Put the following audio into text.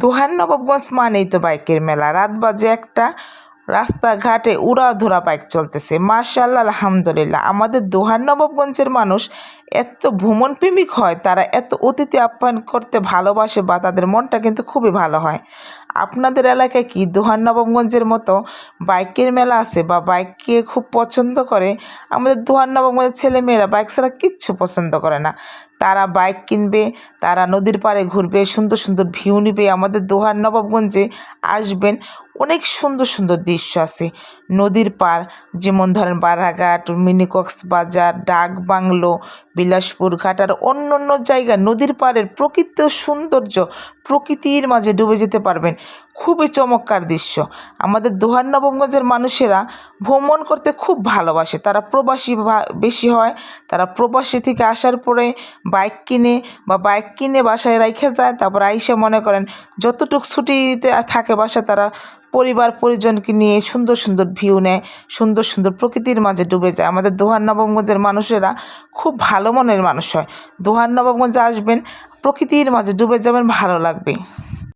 দোহার নবাবগঞ্জ মানেই তো বাইকের মেলা। রাত বাজে একটা, রাস্তাঘাটে উড়াধুরা বাইক চলতেছে। মাশাআল্লাহ, আলহামদুলিল্লাহ। আমাদের দোহার নবাবগঞ্জের মানুষ এত ভ্রমণ প্রেমিক হয়, তারা এত অতিথি আপ্যায়ন করতে ভালোবাসে বা তাদের মনটা কিন্তু খুবই ভালো হয়। আপনাদের এলাকায় কি দোহার নবাবগঞ্জের মতো বাইকের মেলা আছে বা বাইককে খুব পছন্দ করে? আমাদের দোহার নবাবগঞ্জের ছেলেমেয়েরা বাইক ছাড়া কিচ্ছু পছন্দ করে না। তারা বাইক কিনবে, তারা নদীর পাড়ে ঘুরবে, সুন্দর সুন্দর ভিউ নিবে। আমাদের দোহার নবাবগঞ্জে আসবেন, অনেক সুন্দর সুন্দর দৃশ্য আছে। নদীর পাড়, যেমন ধরেন বারাঘাট, মিনি কক্সবাজার, ডাক বাংলো, বিলাসপুর ঘাট আর অন্য অন্য জায়গা, নদীর পাড়ের প্রকৃত সৌন্দর্য, প্রকৃতির মাঝে ডুবে যেতে পারবেন। খুবই চমৎকার দৃশ্য। আমাদের দোহার নবাবগঞ্জের মানুষেরা ভ্রমণ করতে খুব ভালোবাসে। তারা প্রবাসী বেশি হয়। তারা প্রবাসী থেকে আসার পরে বাইক কিনে বাসায় রাইখে যায়। তারপর আইসা মনে করেন যতটুকু ছুটিতে থাকে বাসা, তারা পরিবার পরিজনকে নিয়ে সুন্দর সুন্দর ভিউ নেয়, সুন্দর সুন্দর প্রকৃতির মাঝে ডুবে যায়। আমাদের দোহার নবাবগঞ্জের মানুষেরা খুব ভালো মনের মানুষ হয়। দোহার নবাবগঞ্জে আসবেন, প্রকৃতির মাঝে ডুবে যাবেন, ভালো লাগবে।